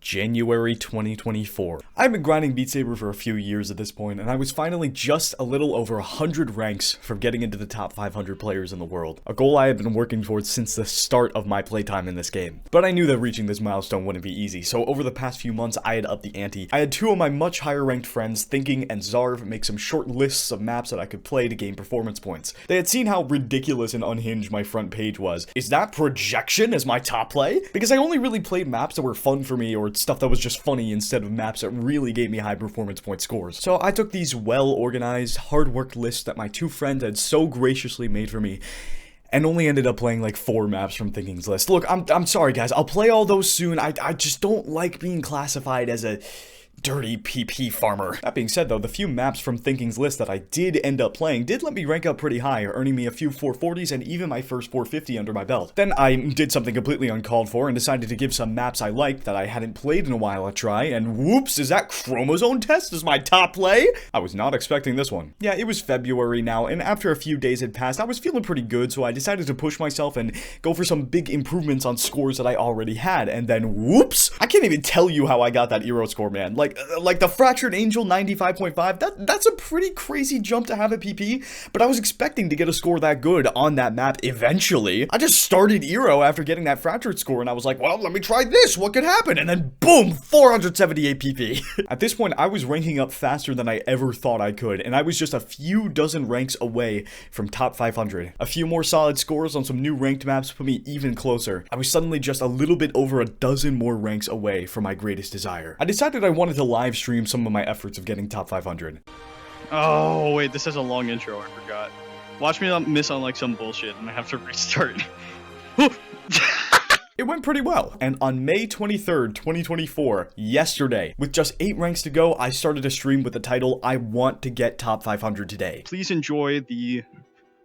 January 2024. I've been grinding Beat Saber for a few years at this point, and I was finally just a little over 100 ranks from getting into the top 500 players in the world. A goal I have been working towards since the start of my playtime in this game. But I knew that reaching this milestone wouldn't be easy, so over the past few months I had upped the ante. I had two of my much higher ranked friends, Thinking and Zarv, make some short lists of maps that I could play to gain performance points. They had seen how ridiculous and unhinged my front page was. Is that projection as my top play? Because I only really played maps that were fun for me or stuff that was just funny instead of maps that really gave me high performance point scores. So I took these well-organized, hard-worked lists that my two friends had so graciously made for me and only ended up playing like 4 maps from Thinking's list. Look, I'm sorry guys, I'll play all those soon. I just don't like being classified as a dirty PP farmer. That being said though, the few maps from Thinking's list that I did end up playing did let me rank up pretty high, earning me a few 440s and even my first 450 under my belt. Then I did something completely uncalled for and decided to give some maps I liked that I hadn't played in a while a try, and whoops, is that chromosome test as my top play? I was not expecting this one. Yeah, it was February now, and after a few days had passed, I was feeling pretty good, so I decided to push myself and go for some big improvements on scores that I already had, and then whoops, I can't even tell you how I got that Eero score, man. Like the Fractured Angel 95.5, that's a pretty crazy jump to have at PP, but I was expecting to get a score that good on that map eventually. I just started Eero after getting that Fractured score, and I was like, well, let me try this, what could happen? And then boom, 478 PP. At this point, I was ranking up faster than I ever thought I could, and I was just a few dozen ranks away from top 500. A few more solid scores on some new ranked maps put me even closer. I was suddenly just a little bit over a dozen more ranks away from my greatest desire. I decided I wanted to live stream some of my efforts of getting top 500. Oh, wait, this has a long intro, I forgot. Watch me not miss on like some bullshit and I have to restart. It went pretty well, and on May 23rd, 2024, yesterday, with just 8 ranks to go, I started a stream with the title, I want to get top 500 today. Please enjoy the...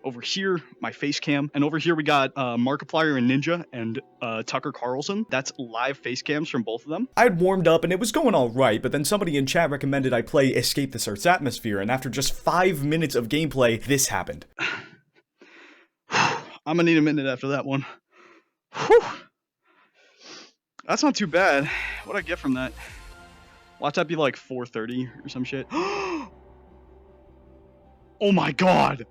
Over here, my face cam, and over here we got Markiplier and Ninja and Tucker Carlson. That's live face cams from both of them. I had warmed up and it was going all right, but then somebody in chat recommended I play Escape this Earth's Atmosphere, and after just 5 minutes of gameplay, this happened. I'm gonna need a minute after that one. Whew. That's not too bad. What'd I get from that? Watch that be like 430 or some shit. Oh my god!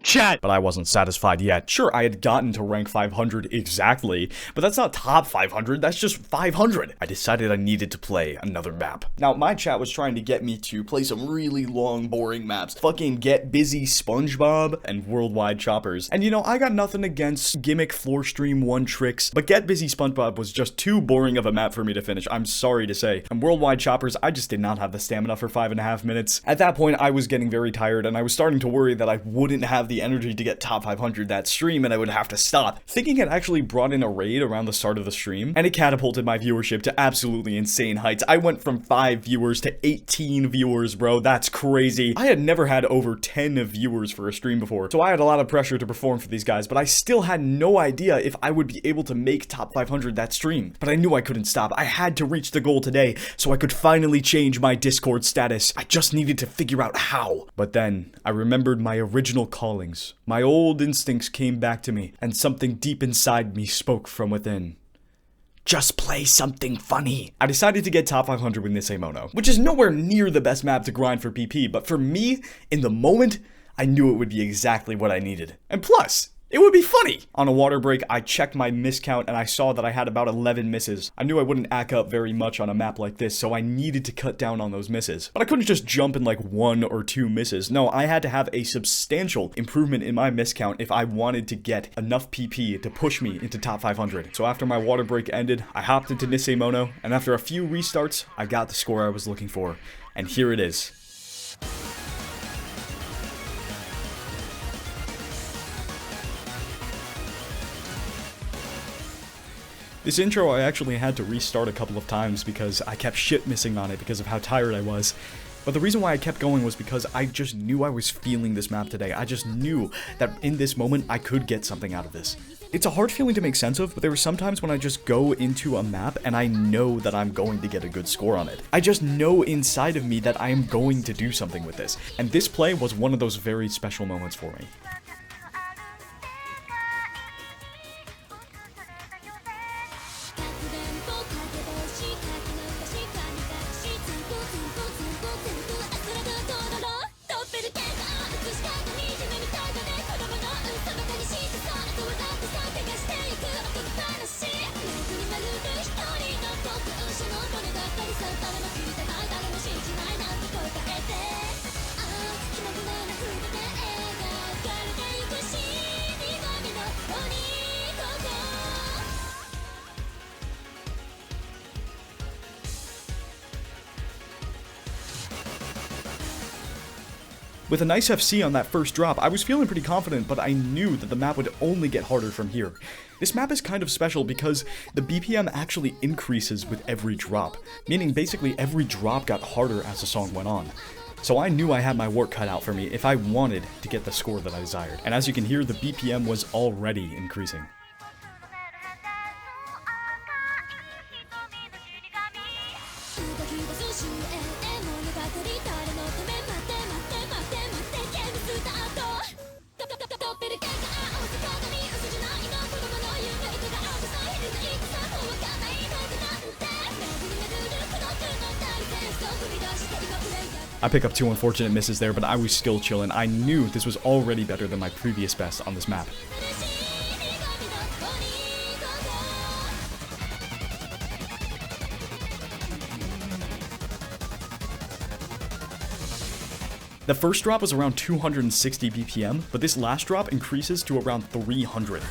Chat! But I wasn't satisfied yet. Sure, I had gotten to rank 500 exactly, but that's not top 500, that's just 500. I decided I needed to play another map. Now, my chat was trying to get me to play some really long, boring maps. Fucking Get Busy SpongeBob and Worldwide Choppers. And you know, I got nothing against Gimmick Floor Stream 1 Tricks, but Get Busy SpongeBob was just too boring of a map for me to finish, I'm sorry to say. And Worldwide Choppers, I just did not have the stamina for 5.5 minutes. At that point, I was getting very tired, and I was starting to worry that I wouldn't have the energy to get top 500 that stream and I would have to stop. Thinking it actually brought in a raid around the start of the stream, and it catapulted my viewership to absolutely insane heights. I went from 5 viewers to 18 viewers, bro. That's crazy. I had never had over 10 viewers for a stream before, so I had a lot of pressure to perform for these guys, but I still had no idea if I would be able to make top 500 that stream. But I knew I couldn't stop. I had to reach the goal today, so I could finally change my Discord status. I just needed to figure out how. But then, I remembered my original callings. My old instincts came back to me, and something deep inside me spoke from within. Just play something funny. I decided to get top 500 with Nisemono, which is nowhere near the best map to grind for PP, but for me, in the moment, I knew it would be exactly what I needed. And plus, it would be funny! On a water break, I checked my miss count and I saw that I had about 11 misses. I knew I wouldn't act up very much on a map like this, so I needed to cut down on those misses. But I couldn't just jump in like 1 or 2 misses. No, I had to have a substantial improvement in my miss count if I wanted to get enough PP to push me into top 500. So after my water break ended, I hopped into Nisemono, and after a few restarts, I got the score I was looking for. And here it is. This intro I actually had to restart a couple of times because I kept shit missing on it because of how tired I was. But the reason why I kept going was because I just knew I was feeling this map today. I just knew that in this moment I could get something out of this. It's a hard feeling to make sense of, but there are some times when I just go into a map and I know that I'm going to get a good score on it. I just know inside of me that I am going to do something with this. And this play was one of those very special moments for me. With a nice FC on that first drop, I was feeling pretty confident, but I knew that the map would only get harder from here. This map is kind of special because the BPM actually increases with every drop, meaning basically every drop got harder as the song went on. So I knew I had my work cut out for me if I wanted to get the score that I desired. And as you can hear, the BPM was already increasing. I pick up 2 unfortunate misses there, but I was still chillin'. I knew this was already better than my previous best on this map. The first drop was around 260 BPM, but this last drop increases to around 300.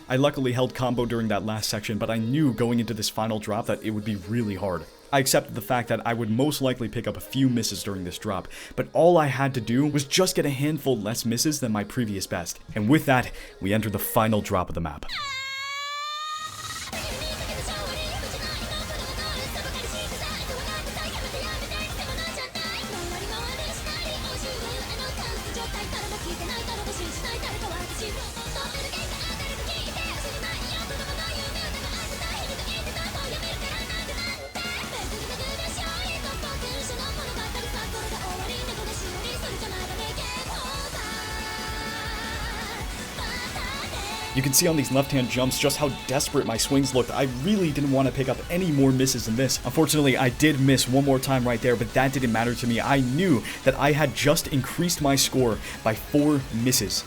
I luckily held combo during that last section, but I knew going into this final drop that it would be really hard. I accepted the fact that I would most likely pick up a few misses during this drop, but all I had to do was just get a handful less misses than my previous best. And with that, we entered the final drop of the map. You can see on these left-hand jumps just how desperate my swings looked. I really didn't want to pick up any more misses than this. Unfortunately, I did miss one more time right there, but that didn't matter to me. I knew that I had just increased my score by 4 misses.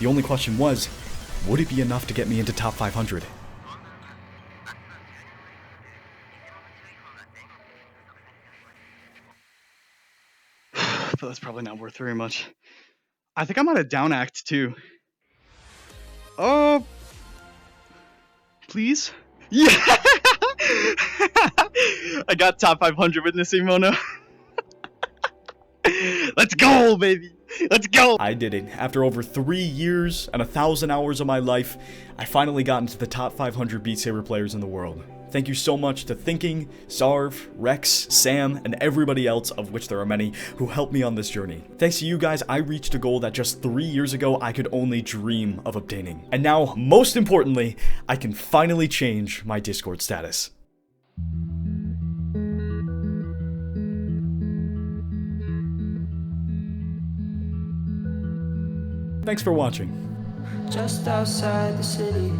The only question was, would it be enough to get me into top 500? But that's probably not worth very much. I think I'm on a down act too. Oh, please? Yeah! I got top 500 witnessing Mono. Let's go, baby! Let's go! I did it. After over 3 years and 1,000 hours of my life, I finally got into the top 500 Beat Saber players in the world. Thank you so much to Thinking, Sarv, Rex, Sam, and everybody else, of which there are many, who helped me on this journey. Thanks to you guys, I reached a goal that just 3 years ago I could only dream of obtaining. And now, most importantly, I can finally change my Discord status. Thanks for watching. Just outside the city,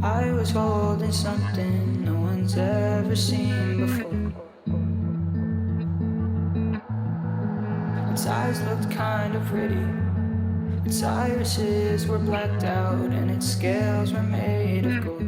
I was holding something no one's ever seen before. Its eyes looked kind of pretty, its irises were blacked out, and its scales were made of gold.